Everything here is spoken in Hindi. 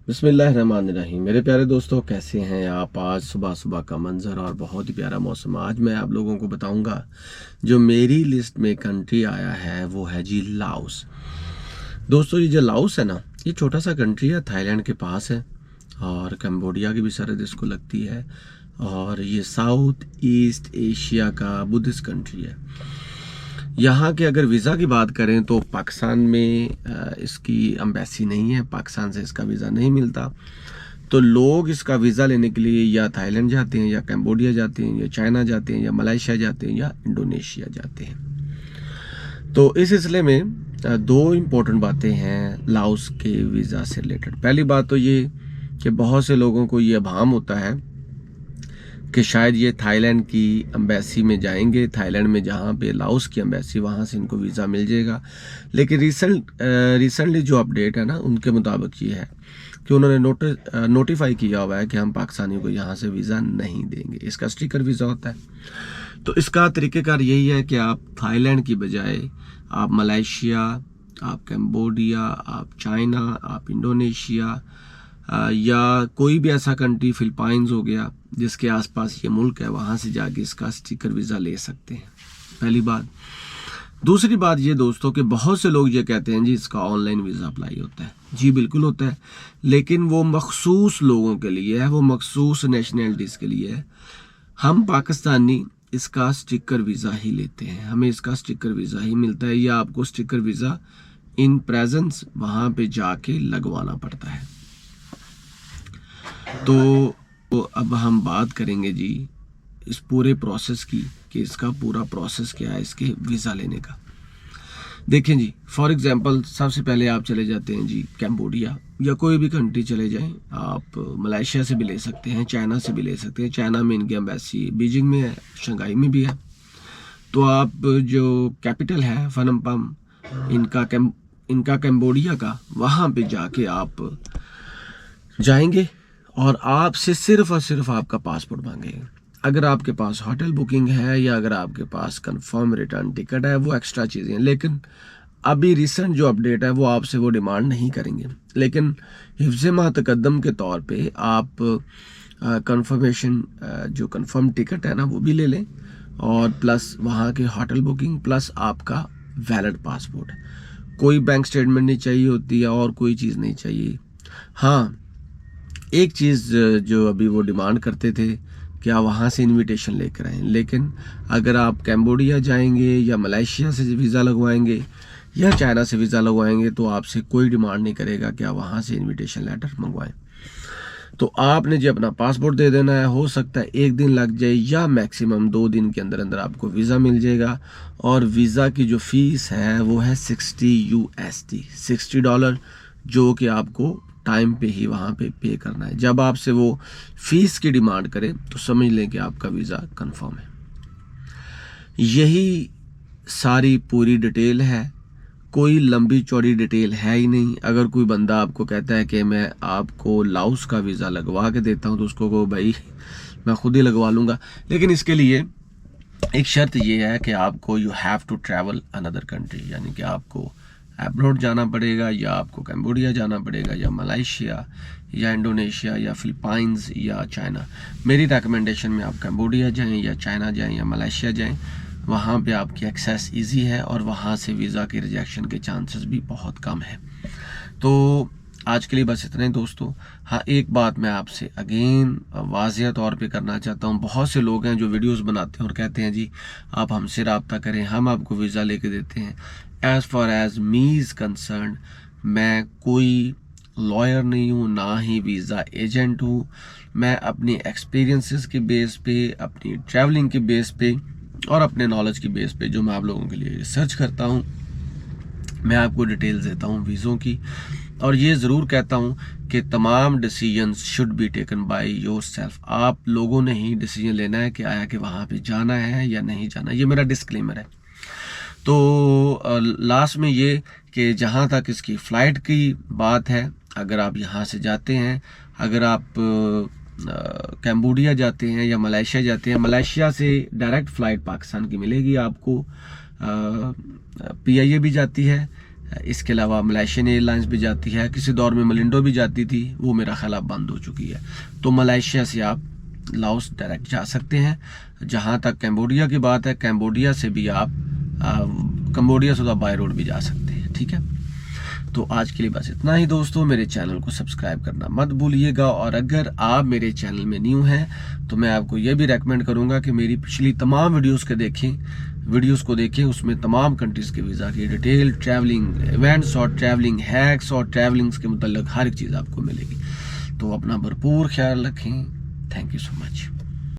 बिस्मिल्लाहिर्रहमानिर्रहीम। मेरे प्यारे दोस्तों, कैसे हैं आप? आज सुबह सुबह का मंजर और बहुत ही प्यारा मौसम। आज मैं आप लोगों को बताऊंगा जो मेरी लिस्ट में कंट्री आया है वो है जी लाओस। दोस्तों, ये जो लाओस है ना, ये छोटा सा कंट्री है, थाईलैंड के पास है और कंबोडिया की भी सरहद इसको लगती है। और ये साउथ ईस्ट एशिया का बुद्धिस्ट कंट्री है। यहाँ के अगर वीज़ा की बात करें तो पाकिस्तान में इसकी एम्बेसी नहीं है, पाकिस्तान से इसका वीज़ा नहीं मिलता। तो लोग इसका वीज़ा लेने के लिए या थाईलैंड जाते हैं, या कंबोडिया जाते हैं, या चाइना जाते हैं, या मलेशिया जाते हैं, या इंडोनेशिया जाते हैं। तो इस सिलसिले में दो इम्पोर्टेंट बातें हैं लाओस के वीज़ा से रिलेटेड। पहली बात तो ये कि बहुत से लोगों को ये अभाम होता है कि शायद ये थाईलैंड की एम्बेसी में जाएंगे, थाईलैंड में जहाँ पे लाओस की एम्बेसी, वहाँ से इनको वीज़ा मिल जाएगा। लेकिन रिसेंटली जो अपडेट है ना, उनके मुताबिक ये है कि उन्होंने नोटिफाई किया हुआ है कि हम पाकिस्तानियों को यहाँ से वीज़ा नहीं देंगे। इसका स्टिकर वीज़ा होता है। तो इसका तरीक़ेकार यही है कि आप थाईलैंड की बजाय आप मलेशिया, आप कंबोडिया, आप चाइना, आप इंडोनेशिया या कोई भी ऐसा कंट्री, फिलिपाइंस हो गया, जिसके आसपास ये मुल्क है, वहाँ से जाके इसका स्टिकर वीज़ा ले सकते हैं। पहली बात। दूसरी बात ये दोस्तों कि बहुत से लोग ये कहते हैं जी इसका ऑनलाइन वीज़ा अप्लाई होता है। जी बिल्कुल होता है, लेकिन वो मखसूस लोगों के लिए है, वो मखसूस नेशनलिटीज़ के लिए है। हम पाकिस्तानी इसका स्टिकर वीज़ा ही लेते हैं, हमें इसका स्टिकर वीज़ा ही मिलता है, या आपको स्टिकर वीज़ा इन प्रेजेंस वहाँ पे जाके लगवाना पड़ता है। तो अब हम बात करेंगे जी इस पूरे प्रोसेस की कि इसका पूरा प्रोसेस क्या है इसके वीज़ा लेने का। देखें जी, फॉर एग्जांपल सबसे पहले आप चले जाते हैं जी कंबोडिया, या कोई भी कंट्री चले जाएं। आप मलेशिया से भी ले सकते हैं, चाइना से भी ले सकते हैं। चाइना में इनकी एम्बेसी बीजिंग में है, शंघाई में भी है। तो आप जो कैपिटल है फनमपम इनका कंबोडिया का, वहाँ पे जाके आप जाएंगे और आपसे सिर्फ और सिर्फ आपका पासपोर्ट मांगेंगे। अगर आपके पास होटल बुकिंग है या अगर आपके पास कंफर्म रिटर्न टिकट है, वो एक्स्ट्रा चीज़ें हैं। लेकिन अभी रिसेंट जो अपडेट है वो आपसे वो डिमांड नहीं करेंगे। लेकिन हिफ्ज़ मा तक़द्दम के तौर पे आप कंफर्मेशन जो कंफर्म टिकट है ना, वो भी ले लें, और प्लस वहाँ के होटल बुकिंग, प्लस आपका वैलिड पासपोर्ट। कोई बैंक स्टेटमेंट नहीं चाहिए होती है और कोई चीज़ नहीं चाहिए। हाँ, एक चीज़ जो अभी वो डिमांड करते थे कि आप वहाँ से इनविटेशन लेकर आएँ। लेकिन अगर आप कंबोडिया जाएंगे या मलेशिया से वीज़ा लगवाएंगे या चाइना से वीज़ा लगवाएंगे तो आपसे कोई डिमांड नहीं करेगा कि आप वहाँ से इनविटेशन लेटर मंगवाएं। तो आपने जो अपना पासपोर्ट दे देना है, हो सकता है 1 दिन लग जाए या मैक्सिमम 2 दिन के अंदर अंदर आपको वीज़ा मिल जाएगा। और वीज़ा की जो फ़ीस है वो है $60, $60, जो कि आपको टाइम पे ही वहाँ पे करना है। जब आपसे वो फीस की डिमांड करे तो समझ लें कि आपका वीज़ा कंफर्म है। यही सारी पूरी डिटेल है, कोई लंबी चौड़ी डिटेल है ही नहीं। अगर कोई बंदा आपको कहता है कि मैं आपको लाओस का वीज़ा लगवा के देता हूँ, तो उसको कहो भाई मैं खुद ही लगवा लूँगा। लेकिन इसके लिए एक शर्त ये है कि आपको you have to travel another country, यानी कि आपको अब्रॉड जाना पड़ेगा, या आपको कंबोडिया जाना पड़ेगा, या मलेशिया, या इंडोनेशिया, या फिलिपाइंस, या चाइना। मेरी रिकमेंडेशन में आप कंबोडिया जाएं, या चाइना जाएं, या मलेशिया जाएं। वहाँ पे आपकी एक्सेस इजी है और वहाँ से वीज़ा के रिजेक्शन के चांसेस भी बहुत कम है। तो आज के लिए बस इतना ही दोस्तों। हाँ, एक बात मैं आपसे अगेन वाज़िया तौर पे करना चाहता हूँ। बहुत से लोग हैं जो वीडियोस बनाते हैं और कहते हैं जी आप हमसे रब्ता करें, हम आपको वीज़ा लेके देते हैं। As far as me is concern, मैं कोई लॉयर नहीं हूँ, ना ही वीज़ा एजेंट हूँ। मैं अपनी एक्सपीरियंसेस के बेस पे, अपनी ट्रैवलिंग के बेस पे और अपने नॉलेज की बेस पे जो मैं आप लोगों के लिए रिसर्च करता हूँ, मैं आपको डिटेल्स देता हूँ वीज़ों की। और ये ज़रूर कहता हूँ कि तमाम decisions should be taken by yourself. आप लोगों ने ही डिसीजन लेना है कि आया कि वहाँ पे जाना है या नहीं जाना। ये मेरा डिस्क्लेमर है। तो लास्ट में ये कि जहाँ तक इसकी फ़्लाइट की बात है, अगर आप यहाँ से जाते हैं, अगर आप कंबोडिया जाते हैं या मलेशिया जाते हैं, मलेशिया से डायरेक्ट फ़्लाइट पाकिस्तान की मिलेगी आपको। PIA भी जाती है, इसके अलावा मलेशियन एयरलाइंस भी जाती है, किसी दौर में मलिंडो भी जाती थी, वो मेरा ख्याल अब बंद हो चुकी है। तो मलेशिया से आप लाओस डायरेक्ट जा सकते हैं। जहाँ तक कैम्बोडिया की बात है, कैम्बोडिया से भी आप कंबोडिया से बाय रोड भी जा सकते हैं। ठीक है, तो आज के लिए बस इतना ही दोस्तों। मेरे चैनल को सब्सक्राइब करना मत भूलिएगा, और अगर आप मेरे चैनल में न्यू हैं तो मैं आपको ये भी रेकमेंड करूंगा कि मेरी पिछली तमाम वीडियोस को देखें। उसमें तमाम कंट्रीज़ के वीज़ा की डिटेल, ट्रैवलिंग इवेंट्स और ट्रैवलिंग हैक्स और ट्रैवलिंग्स के मुतल्लिक हर एक चीज़ आपको मिलेगी। तो अपना भरपूर ख्याल रखें। Thank you so much.